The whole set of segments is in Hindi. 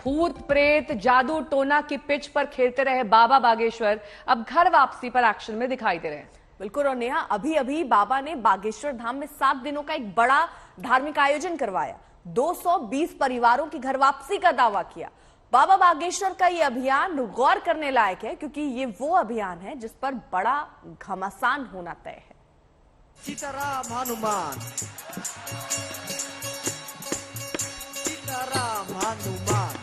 भूत प्रेत जादू टोना की पिच पर खेलते रहे बाबा बागेश्वर अब घर वापसी पर एक्शन में दिखाई दे रहे हैं। बिल्कुल। और नेहा, अभी अभी बाबा ने बागेश्वर धाम में 7 दिनों का एक बड़ा धार्मिक आयोजन करवाया। 220 परिवारों की घर वापसी का दावा किया। बाबा बागेश्वर का ये अभियान गौर करने लायक है, क्योंकि ये वो अभियान है जिस पर बड़ा घमासान होना तय है। सीताराम हनुमान, सीताराम हनुमान,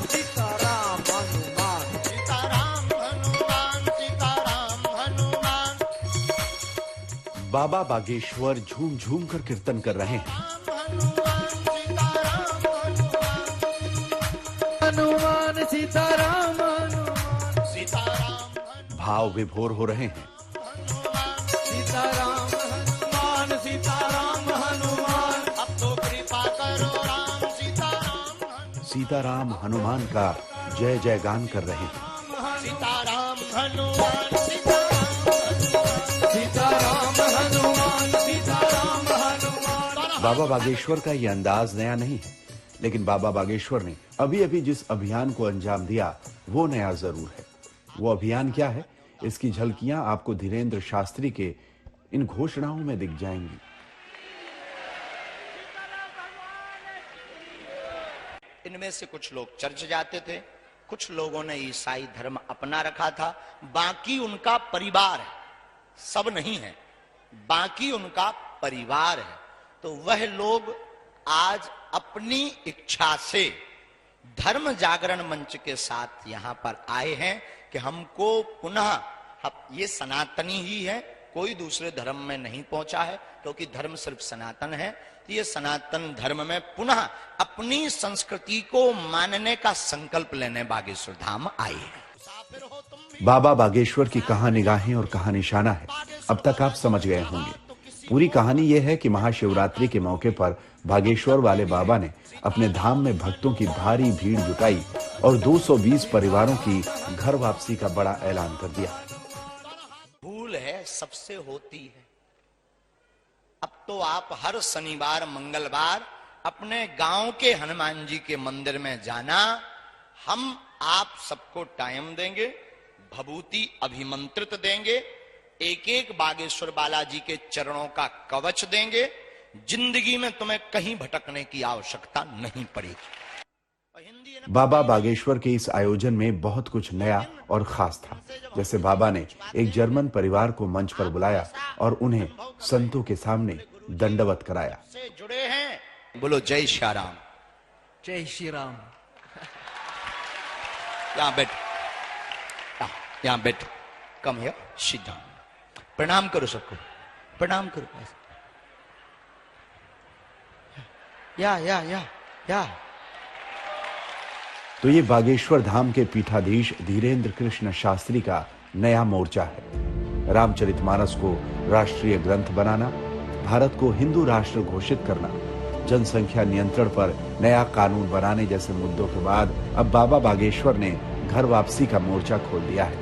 सीताराम हनुमान, सीताराम हनुमान, सीताराम हनुमान। बाबा बागेश्वर झूम झूम कर कीर्तन कर रहे हैं। हनुमान सीताराम हनुमान, सीताराम भाव विभोर हो रहे हैं। सीताराम हनुमान, सीताराम हनुमान, अब तो कृपा करो राम। सीताराम हनुमान का जय जय गान कर रहे हैं। सीताराम हनुमान, सीताराम हनुमान, सीताराम हनुमान। बाबा बागेश्वर का ये अंदाज नया नहीं है, लेकिन बाबा बागेश्वर ने अभी अभी जिस अभियान को अंजाम दिया वो नया जरूर है। वो अभियान क्या है, इसकी झलकियां आपको धीरेन्द्र शास्त्री के इन घोषणाओं में दिख जाएंगी। इनमें से कुछ लोग चर्च जाते थे, कुछ लोगों ने ईसाई धर्म अपना रखा था, बाकी उनका परिवार है, सब नहीं है, बाकी उनका परिवार है। तो वह लोग आज अपनी इच्छा से धर्म जागरण मंच के साथ यहां पर आए हैं कि हमको पुनः, ये सनातनी ही है, कोई दूसरे धर्म में नहीं पहुंचा है, क्योंकि धर्म सिर्फ सनातन है। तो ये सनातन धर्म में पुनः अपनी संस्कृति को मानने का संकल्प लेने बागेश्वर धाम आए हैं। बाबा बागेश्वर की कहां निगाहें और कहां निशाना है, अब तक आप समझ गए होंगे। पूरी कहानी यह है कि महाशिवरात्रि के मौके पर बागेश्वर वाले बाबा ने अपने धाम में भक्तों की भारी भीड़ जुटाई और 220 परिवारों की घर वापसी का बड़ा ऐलान कर दिया। भूल है सबसे होती है। अब तो आप हर शनिवार मंगलवार अपने गांव के हनुमान जी के मंदिर में जाना, हम आप सबको टाइम देंगे, भभूति अभिमंत्रित देंगे, एक एक बागेश्वर बालाजी के चरणों का कवच देंगे। जिंदगी में तुम्हें कहीं भटकने की आवश्यकता नहीं पड़ेगी। बाबा बागेश्वर के इस आयोजन में बहुत कुछ नया और खास था। जैसे बाबा ने एक जर्मन परिवार को मंच पर बुलाया और उन्हें संतों के सामने दंडवत कराया। से जुड़े हैं, बोलो जय श्री राम। जय श्री राम। यहाँ बैठ, यहाँ बैठ, कम हियर, सिट डाउन। प्रणाम करो सबको, प्रणाम करो। या तो ये बागेश्वर धाम के पीठाधीश धीरेन्द्र कृष्ण शास्त्री का नया मोर्चा है। रामचरितमानस को राष्ट्रीय ग्रंथ बनाना, भारत को हिंदू राष्ट्र घोषित करना, जनसंख्या नियंत्रण पर नया कानून बनाने जैसे मुद्दों के बाद अब बाबा बागेश्वर ने घर वापसी का मोर्चा खोल दिया है।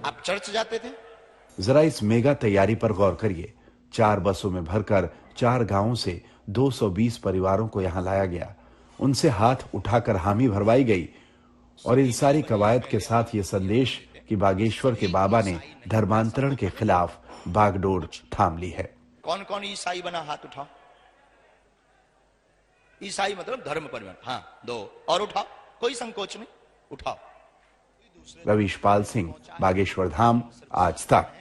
आप चर्च जाते थे? जरा इस मेगा तैयारी पर गौर करिए। 4 बसों में भरकर 4 गांवों से 220 परिवारों को यहां लाया गया, उनसे हाथ उठाकर हामी भरवाई गई और इन सारी कवायद के साथ ये संदेश कि बागेश्वर के बाबा ने धर्मांतरण के खिलाफ बागडोर थाम ली है। कौन कौन ईसाई बना, हाथ उठाओ। ईसाई मतलब धर्म परिवर्तन। हाँ, 2 और उठाओ, कोई संकोच नहीं, उठाओ। रवीशपाल सिंह, बागेश्वर धाम, आज तक।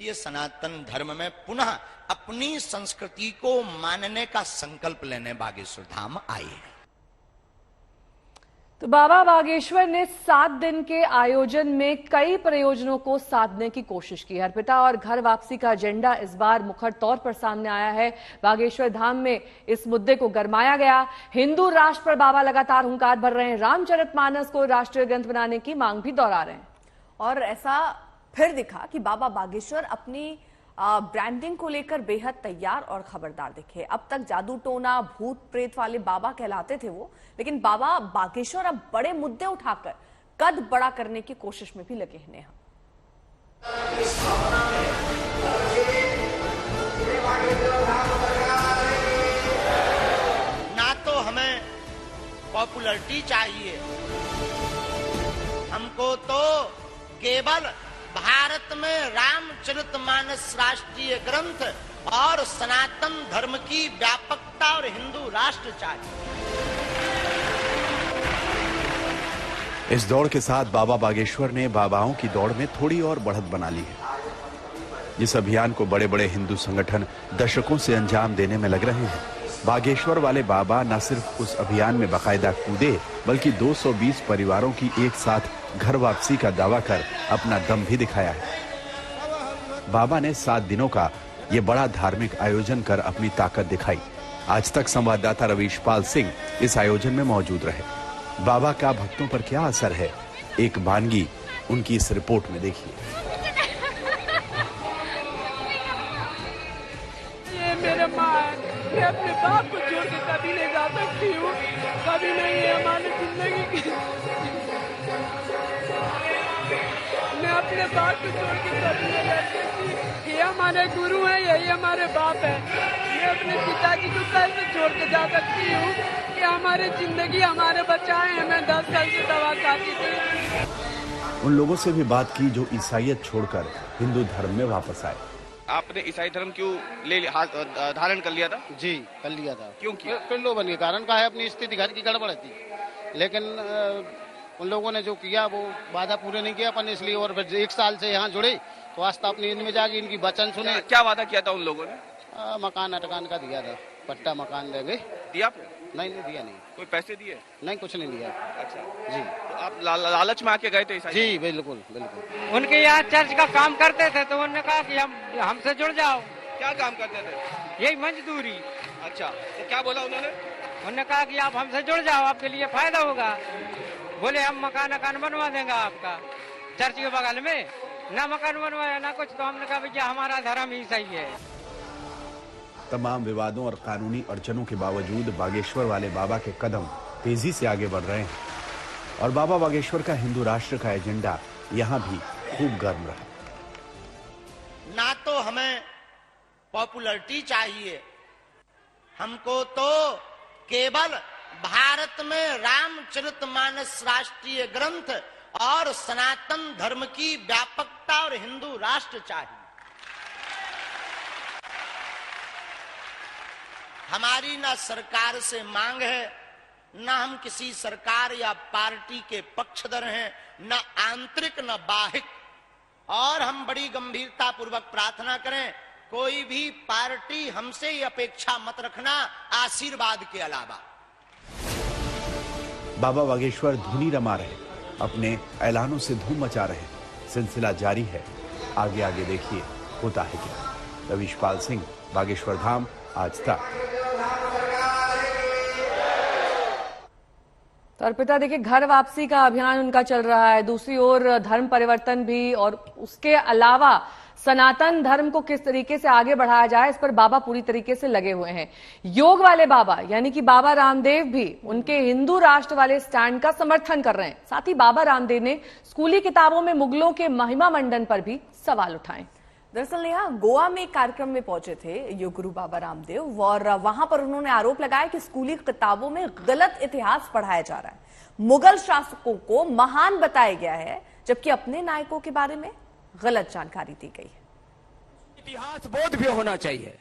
ये सनातन धर्म में पुनः अपनी संस्कृति को मानने का संकल्प लेने बागेश्वर धाम आए हैं। तो बाबा बागेश्वर ने 7 दिन के आयोजन में कई प्रयोजनों को साधने की कोशिश की। अर्पिता, और घर वापसी का एजेंडा इस बार मुखर तौर पर सामने आया है। बागेश्वर धाम में इस मुद्दे को गरमाया गया। हिंदू राष्ट्र पर बाबा लगातार हुंकार भर रहे हैं। रामचरितमानस को राष्ट्रीय ग्रंथ बनाने की मांग भी दोहरा रहे हैं। और ऐसा फिर दिखा कि बाबा बागेश्वर अपनी ब्रांडिंग को लेकर बेहद तैयार और खबरदार दिखे। अब तक जादू टोना भूत प्रेत वाले बाबा कहलाते थे वो, लेकिन बाबा बागेश्वर अब बड़े मुद्दे उठाकर कद बड़ा करने की कोशिश में भी लगे हैं। नेहा, ना तो हमें पॉपुलैरिटी चाहिए। हमको तो केवल भारत में रामचरितमानस राष्ट्रीय ग्रंथ और सनातन धर्म की व्यापकता और हिंदू राष्ट्र चाहिए। इस दौड़ के साथ बाबा बागेश्वर ने बाबाओं की दौड़ में थोड़ी और बढ़त बना ली है। जिस अभियान को बड़े बड़े हिंदू संगठन दशकों से अंजाम देने में लग रहे हैं, बागेश्वर वाले बाबा न सिर्फ उस अभियान में बाकायदा कूदे, बल्कि 220 परिवारों की एक साथ घर वापसी का दावा कर अपना दम भी दिखाया है। बाबा ने 7 दिनों का ये बड़ा धार्मिक आयोजन कर अपनी ताकत दिखाई। आज तक संवाददाता रवीश पाल सिंह इस आयोजन में मौजूद रहे। बाबा का भक्तों पर क्या असर है, एक बानगी उनकी इस रिपोर्ट में देखिए। ये मेरे माँ है, मैं अपने बाप को छोड़ के कभी नहीं जा सकती हूँ, कभी नहीं है हमारी जिंदगी की। मैं अपने बाप को छोड़ के कभी नहीं रह सकती। ये हमारे गुरु हैं, यही हमारे बाप है। मैं अपने पिताजी को कैसे छोड़ के जा सकती हूँ कि हमारी जिंदगी हमारे बचाए हैं। मैं 10 साल से दवा खाती थी। उन लोगों से भी बात की जो ईसाईयत छोड़कर हिंदू धर्म में वापस आए। आपने ईसाई धर्म क्यों धारण कर लिया था? जी कर लिया था। क्यों किया? प्रलोभन के कारण का है, अपनी स्थिति घर की गड़बड़ थी, लेकिन उन लोगों ने जो किया वो वादा पूरे नहीं किया अपन, इसलिए और फिर 1 साल से यहाँ जुड़े तो आस्था अपनी इनमें जागी, इनकी वचन सुने। क्या वादा किया था उन लोगों ने? मकान अटकान का दिया था, पट्टा मकान देंगे। दिया? नहीं दिया नहीं। कोई पैसे दिए? नहीं, कुछ नहीं दिया। अच्छा जी। तो आप लालच में आके गए थे ईसाई? जी बिल्कुल बिल्कुल। उनके यहाँ चर्च का काम करते थे तो उन्होंने कहा कि हमसे जुड़ जाओ। क्या काम करते थे? यही मजदूरी। अच्छा, तो क्या बोला उन्होंने? उन्होंने कहा कि आप हमसे जुड़ जाओ, आपके लिए फायदा होगा। बोले हम मकान बनवा देंगे आपका चर्च के बगल में। ना मकान बनवाया ना कुछ, तो हमने कहा भैया हमारा धर्म ही सही है। तमाम विवादों और कानूनी अड़चनों के बावजूद बागेश्वर वाले बाबा के कदम तेजी से आगे बढ़ रहे हैं और बाबा बागेश्वर का हिंदू राष्ट्र का एजेंडा यहाँ भी खूब गर्म रहा। ना तो हमें पॉपुलैरिटी चाहिए, हमको तो केवल भारत में रामचरितमानस राष्ट्रीय ग्रंथ और सनातन धर्म की व्यापकता और हिंदू राष्ट्र चाहिए। हमारी ना सरकार से मांग है, ना हम किसी सरकार या पार्टी के पक्षधर हैं, ना आंतरिक न बाहिक। और हम बड़ी गंभीरता पूर्वक प्रार्थना करें, कोई भी पार्टी हमसे ये अपेक्षा मत रखना आशीर्वाद के अलावा। बाबा बागेश्वर धुनी रमा रहे, अपने ऐलानों से धूम मचा रहे। सिलसिला जारी है, आगे आगे देखिए होता है क्या। रवीश पाल सिंह, बागेश्वर धाम, आज तक। तो अर्पिता देखिए, घर वापसी का अभियान उनका चल रहा है, दूसरी ओर धर्म परिवर्तन भी, और उसके अलावा सनातन धर्म को किस तरीके से आगे बढ़ाया जाए इस पर बाबा पूरी तरीके से लगे हुए हैं। योग वाले बाबा यानी कि बाबा रामदेव भी उनके हिंदू राष्ट्र वाले स्टैंड का समर्थन कर रहे हैं। साथ ही बाबा रामदेव ने स्कूली किताबों में मुगलों के महिमा मंडन पर भी सवाल उठाए। दरअसल नेहा, गोवा में एक कार्यक्रम में पहुंचे थे योग गुरु बाबा रामदेव और वहां पर उन्होंने आरोप लगाया कि स्कूली किताबों में गलत इतिहास पढ़ाया जा रहा है, मुगल शासकों को महान बताया गया है, जबकि अपने नायकों के बारे में गलत जानकारी दी गई है। इतिहास बोध भी होना चाहिए।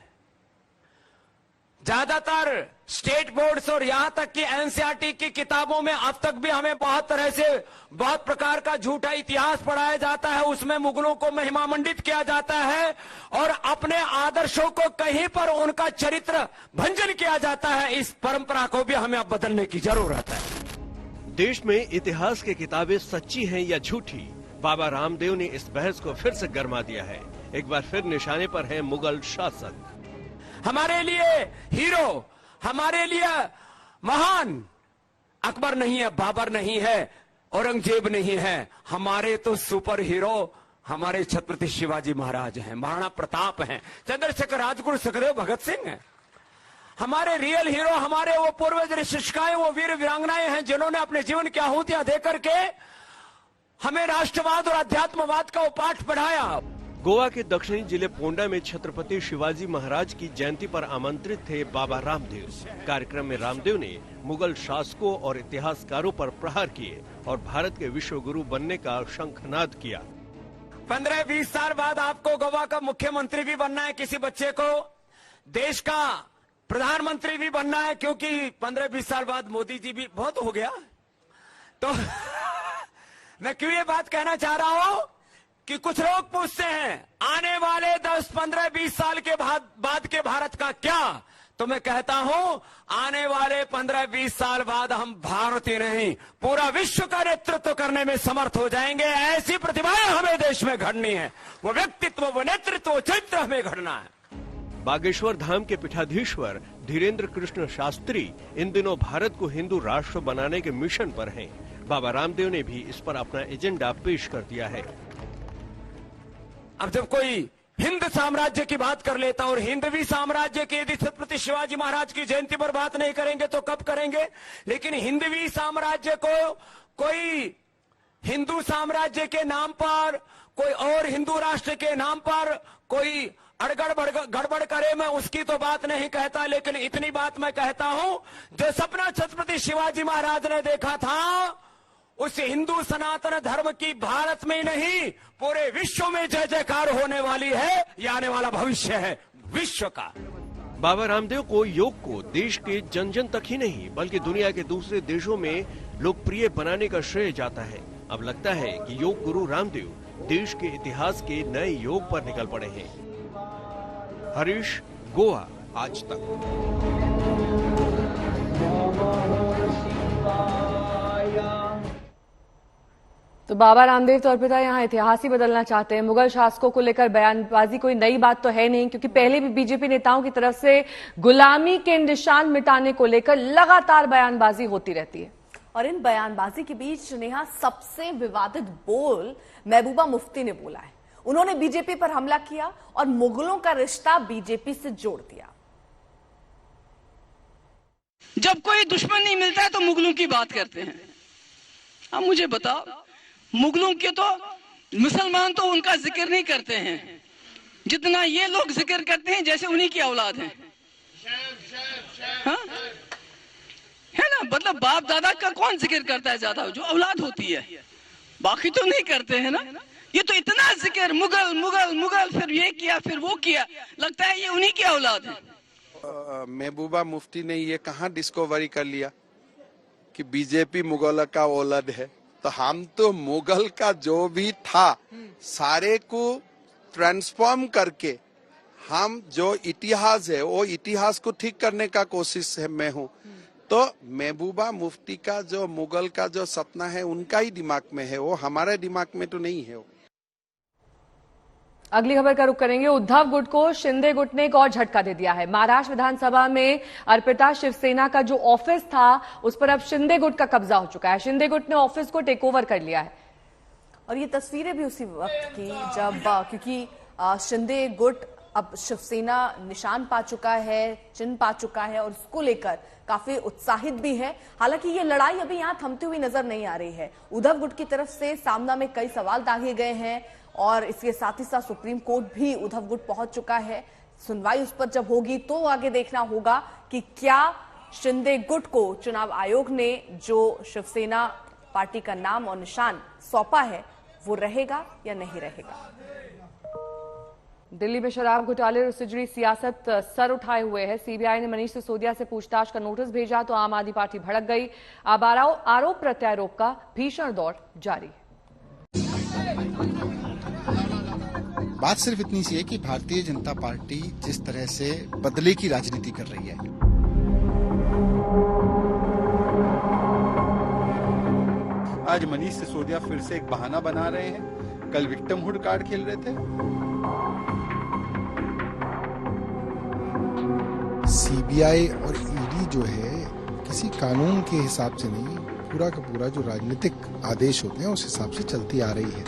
ज्यादातर स्टेट बोर्ड्स और यहां तक कि एनसीईआरटी की किताबों में अब तक भी हमें बहुत तरह से बहुत प्रकार का झूठा इतिहास पढ़ाया जाता है, उसमें मुगलों को महिमामंडित किया जाता है और अपने आदर्शों को कहीं पर उनका चरित्र भंजन किया जाता है। इस परंपरा को भी हमें अब बदलने की जरूरत है। देश में इतिहास की किताबें सच्ची हैं या झूठी, बाबा रामदेव ने इस बहस को फिर से गरमा दिया है। एक बार फिर निशाने पर है मुगल शासक। हमारे लिए हीरो, हमारे लिए महान अकबर नहीं है, बाबर नहीं है, औरंगजेब नहीं है। हमारे तो सुपर हीरो हमारे छत्रपति शिवाजी महाराज हैं, महाराणा प्रताप हैं, चंद्रशेखर, राजगुरु, सुखदेव, भगत सिंह हैं। हमारे रियल हीरो, हमारे वो पूर्वज ऋषिकाएं, वो वीर वीरांगनाएं हैं जिन्होंने अपने जीवन की आहुतियां देकर के हमें राष्ट्रवाद और अध्यात्मवाद का वो पाठ पढ़ाया। गोवा के दक्षिणी जिले पोंडा में छत्रपति शिवाजी महाराज की जयंती पर आमंत्रित थे बाबा रामदेव। कार्यक्रम में रामदेव ने मुगल शासकों और इतिहासकारों पर प्रहार किए और भारत के विश्व गुरु बनने का शंखनाद किया। 15-20 साल बाद आपको गोवा का मुख्यमंत्री भी बनना है, किसी बच्चे को देश का प्रधानमंत्री भी बनना है, क्योंकि 15-20 साल बाद मोदी जी भी बहुत हो गया। तो मैं क्यों ये बात कहना चाह रहा हूं कि कुछ लोग पूछते हैं आने वाले 10, 15, 20 साल के बाद के भारत का क्या, तो मैं कहता हूं आने वाले 15, 20 साल बाद हम भारत ही नहीं पूरा विश्व का नेतृत्व करने में समर्थ हो जाएंगे। ऐसी प्रतिभाएं हमें देश में घड़नी है, वो व्यक्तित्व, वो नेतृत्व, वो चरित्र हमें घड़ना है। बागेश्वर धाम के पीठाधीश्वर धीरेन्द्र कृष्ण शास्त्री इन दिनों भारत को हिंदू राष्ट्र बनाने के मिशन पर हैं। बाबा रामदेव ने भी इस पर अपना एजेंडा पेश कर दिया है। अब जब कोई हिंद साम्राज्य की बात कर लेता और हिंदवी साम्राज्य के यदि छत्रपति शिवाजी महाराज की जयंती पर बात नहीं करेंगे तो कब करेंगे? लेकिन हिंदवी साम्राज्य को कोई हिंदू साम्राज्य के नाम पर, कोई और हिंदू राष्ट्र के नाम पर कोई गड़बड़ करे, मैं उसकी तो बात नहीं कहता, लेकिन इतनी बात मैं कहता हूं, जो सपना छत्रपति शिवाजी महाराज ने देखा था उस हिंदू सनातन धर्म की भारत में ही नहीं पूरे विश्व में जय जयकार होने वाली है। ये आने वाला भविष्य है विश्व का। बाबा रामदेव को योग को देश के जन जन तक ही नहीं बल्कि दुनिया के दूसरे देशों में लोकप्रिय बनाने का श्रेय जाता है। अब लगता है कि योग गुरु रामदेव देश के इतिहास के नए योग पर निकल पड़े हैं। हरीश, गोवा आज तक। तो बाबा रामदेव तो अर्पिता यहाँ इतिहास ही बदलना चाहते हैं। मुगल शासकों को लेकर बयानबाजी कोई नई बात तो है नहीं, क्योंकि पहले भी बीजेपी नेताओं की तरफ से गुलामी के निशान मिटाने को लेकर लगातार बयानबाजी होती रहती है। और इन बयानबाजी के बीच नेहा सबसे विवादित बोल महबूबा मुफ्ती ने बोला है। उन्होंने बीजेपी पर हमला किया और मुगलों का रिश्ता बीजेपी से जोड़ दिया। जब कोई दुश्मन नहीं मिलता है तो मुगलों की बात करते हैं। अब मुझे बताओ, मुगलों के तो मुसलमान तो उनका जिक्र नहीं करते हैं जितना ये लोग जिक्र करते हैं जैसे उन्हीं की औलाद हैं। हाँ? है ना, मतलब बाप दादा का कौन जिक्र करता है ज्यादा? जो औलाद होती है, बाकी तो नहीं करते हैं ना। ये तो इतना जिक्र मुगल मुगल मुगल, फिर ये किया फिर वो किया, लगता है ये उन्हीं की औलाद है। महबूबा मुफ्ती ने ये कहाँ डिस्कवरी कर लिया कि बीजेपी मुगल का औलाद है? तो हम तो मुगल का जो भी था सारे को ट्रांसफॉर्म करके हम जो इतिहास है वो इतिहास को ठीक करने का कोशिश है मैं हूँ। तो महबूबा मुफ्ती का जो मुगल का जो सपना है उनका ही दिमाग में है, वो हमारे दिमाग में तो नहीं है। अगली खबर का रुख करेंगे। उद्धव गुट को शिंदे गुट ने एक और झटका दे दिया है। महाराष्ट्र विधानसभा में अर्पिता शिवसेना का जो ऑफिस था उस पर अब शिंदे गुट का कब्जा हो चुका है। शिंदे गुट ने ऑफिस को टेक ओवर कर लिया है। और ये तस्वीरें भी उसी वक्त की जब, क्योंकि शिंदे गुट अब शिवसेना निशान पा चुका है, चिन्ह पा चुका है और उसको लेकर काफी उत्साहित भी है। हालांकि ये लड़ाई अभी यहाँ थमती हुई नजर नहीं आ रही है। उद्धव गुट की तरफ से सामना में कई सवाल दागे गए हैं और इसके साथ ही साथ सुप्रीम कोर्ट भी उद्धव गुट पहुंच चुका है। सुनवाई उस पर जब होगी तो आगे देखना होगा कि क्या शिंदे गुट को चुनाव आयोग ने जो शिवसेना पार्टी का नाम और निशान सौंपा है वो रहेगा या नहीं रहेगा। दिल्ली में शराब घोटाले से जुड़ी सियासत सर उठाए हुए है। सीबीआई ने मनीष सिसोदिया से पूछताछ का नोटिस भेजा तो आम आदमी पार्टी भड़क गई। अब आरोप प्रत्यारोप का भीषण दौर जारी है। बात सिर्फ इतनी सी है कि भारतीय जनता पार्टी जिस तरह से बदले की राजनीति कर रही है, आज मनीष सिसोदिया फिर से एक बहाना बना रहे हैं। कल विक्टिमहुड कार्ड खेल रहे थे। सीबीआई और ईडी जो है किसी कानून के हिसाब से नहीं, पूरा का पूरा जो राजनीतिक आदेश होते हैं उस हिसाब से चलती आ रही है।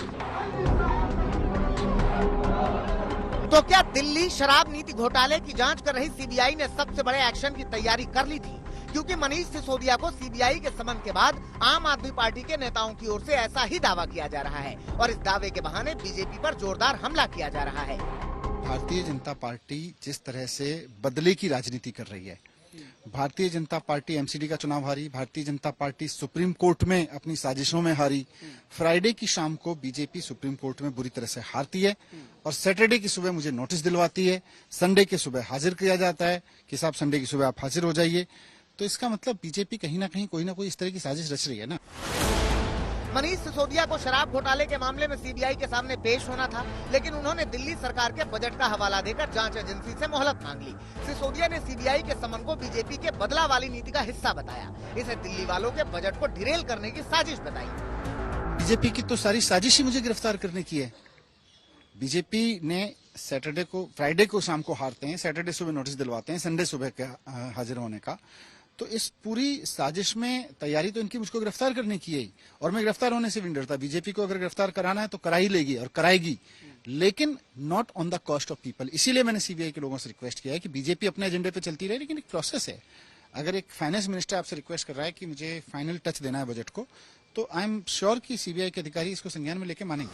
तो क्या दिल्ली शराब नीति घोटाले की जांच कर रही सीबीआई ने सबसे बड़े एक्शन की तैयारी कर ली थी? क्योंकि मनीष सिसोदिया को सीबीआई के समन के बाद आम आदमी पार्टी के नेताओं की ओर से ऐसा ही दावा किया जा रहा है और इस दावे के बहाने बीजेपी पर जोरदार हमला किया जा रहा है। भारतीय जनता पार्टी जिस तरह से बदले की राजनीति कर रही है, भारतीय जनता पार्टी एमसीडी का चुनाव हारी, Bharatiya Janata party supreme court में अपनी साजिशों में हारी, फ्राइडे की शाम को बीजेपी सुप्रीम कोर्ट में बुरी तरह से हारती है और सैटरडे की सुबह मुझे नोटिस दिलवाती है, संडे के सुबह हाजिर किया जाता है कि साहब संडे की सुबह आप हाजिर हो जाइए। तो इसका मतलब बीजेपी कहीं ना कहीं कोई ना कोई इस तरह की साजिश रच रही है ना। मनीष सिसोदिया को शराब घोटाले के मामले में सीबीआई के सामने पेश होना था, लेकिन उन्होंने दिल्ली सरकार के बजट का हवाला देकर जांच एजेंसी से मोहलत मांग ली। सिसोदिया ने सीबीआई के समन को बीजेपी के बदला वाली नीति का हिस्सा बताया। इसे दिल्ली वालों के बजट को डिरेल करने की साजिश बताई। बीजेपी की तो सारी साजिश ही मुझे गिरफ्तार करने की है। बीजेपी ने सैटरडे को, फ्राइडे को शाम को हारते हैं, सैटरडे सुबह नोटिस दिलवाते हैं, संडे सुबह के हाजिर होने का। तो इस पूरी साजिश में तैयारी तो इनकी मुझको गिरफ्तार करने की है और मैं गिरफ्तार होने से भी नहीं डरता। बीजेपी को अगर गिरफ्तार कराना है तो करा ही लेगी और कराएगी, लेकिन not on the cost of people. इसीलिए मैंने सीबीआई के लोगों से रिक्वेस्ट किया है कि बीजेपी अपने एजेंडे पे चलती रहे, लेकिन एक प्रोसेस है। अगर एक फाइनेंस मिनिस्टर आपसे रिक्वेस्ट कर रहा है कि मुझे फाइनल टच देना है बजट को, तो आई एम श्योर कि सीबीआई के अधिकारी इसको संज्ञान में लेके मानेंगे।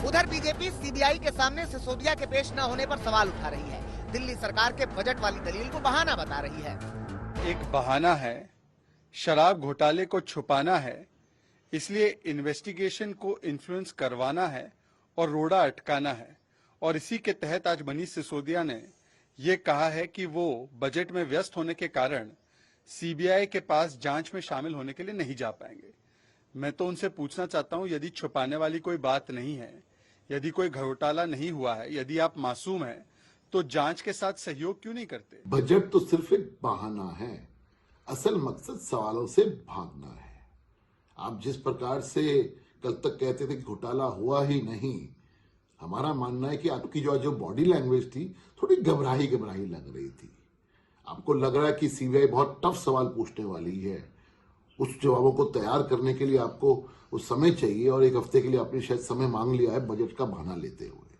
उधर बीजेपी सीबीआई के सामने सिसोदिया के पेश न होने पर सवाल उठा रही है। दिल्ली सरकार के बजट वाली दलील को बहाना बता रही है। एक बहाना है, शराब घोटाले को छुपाना है, इसलिए इन्वेस्टिगेशन को इन्फ्लुएंस करवाना है और रोड़ा अटकाना है। और इसी के तहत आज मनीष सिसोदिया ने ये कहा है कि वो बजट में व्यस्त होने के कारण सीबीआई के पास जांच में शामिल होने के लिए नहीं जा पाएंगे। मैं तो उनसे पूछना चाहता हूं, यदि छुपाने वाली कोई बात नहीं है, यदि कोई घोटाला नहीं हुआ है, यदि आप मासूम हैं, तो जांच के साथ सहयोग क्यों नहीं करते? बजट तो सिर्फ एक बहाना है, असल मकसद सवालों से भागना है। आप जिस प्रकार से कल तक कहते थे कि घोटाला हुआ ही नहीं, हमारा मानना है कि आपकी जो बॉडी लैंग्वेज थी थोड़ी घबराही लग रही थी। आपको लग रहा है कि सीबीआई बहुत टफ सवाल पूछने वाली है। उस जवाबों को तैयार करने के लिए आपको उस समय चाहिए और एक हफ्ते के लिए आपने शायद समय मांग लिया है बजट का बहाना लेते हुए।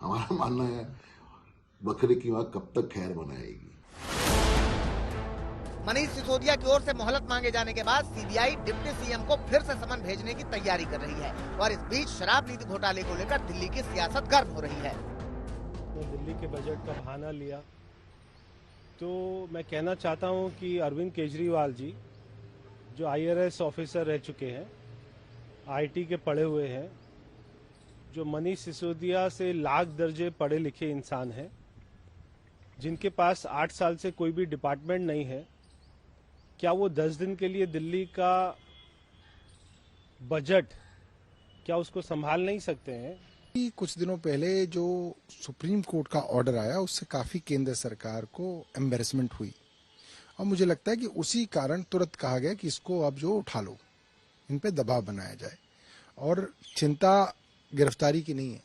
हमारा मानना है बकरे की मां कब तक खैर बनाएगी। मनीष सिसोदिया की ओर से मोहलत मांगे जाने के बाद सीबीआई डिप्टी सीएम को फिर से समन भेजने की तैयारी कर रही है और इस बीच शराब नीति घोटाले को लेकर दिल्ली की सियासत गर्म हो रही है। तो दिल्ली के बजट का बहाना लिया, तो मैं कहना चाहता हूं कि अरविंद केजरीवाल जी जो IRS ऑफिसर रह चुके हैं, IT के पढ़े हुए हैं, जो मनीष सिसोदिया से लाख दर्जे पढ़े लिखे इंसान हैं, जिनके पास 8 साल से कोई भी डिपार्टमेंट नहीं है, क्या वो 10 दिन के लिए दिल्ली का बजट क्या उसको संभाल नहीं सकते हैं? कुछ दिनों पहले जो सुप्रीम कोर्ट का ऑर्डर आया उससे काफी केंद्र सरकार को एम्बेरसमेंट हुई और मुझे लगता है कि उसी कारण तुरंत कहा गया कि इसको अब जो उठा लो, इन पे दबाव बनाया जाए। और चिंता गिरफ्तारी की नहीं है,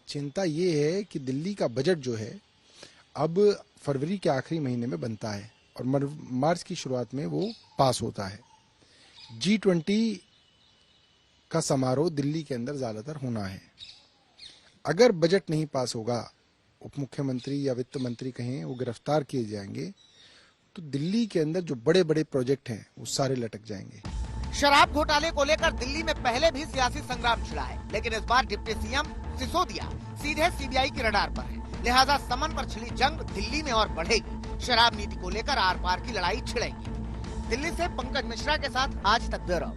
चिंता ये है कि दिल्ली का बजट जो है अब फरवरी के आखिरी महीने में बनता है और मार्च की शुरुआत में वो पास होता है। G20 का समारोह दिल्ली के अंदर ज्यादातर होना है। अगर बजट नहीं पास होगा, उप मुख्यमंत्री या वित्त मंत्री कहें वो गिरफ्तार किए जाएंगे, तो दिल्ली के अंदर जो बड़े बड़े प्रोजेक्ट हैं वो सारे लटक जाएंगे। शराब घोटाले को लेकर दिल्ली में पहले भी सियासी संग्राम छिड़ा है, लेकिन इस बार डिप्टी सीएम सिसोदिया सीधे सीबीआई के रडार पर है। लिहाजा समन पर छिड़ी जंग दिल्ली में और बढ़ेगी। शराब नीति को लेकर आर पार की लड़ाई छिड़ेगी। दिल्ली से पंकज मिश्रा के साथ आज तक ब्यूरो।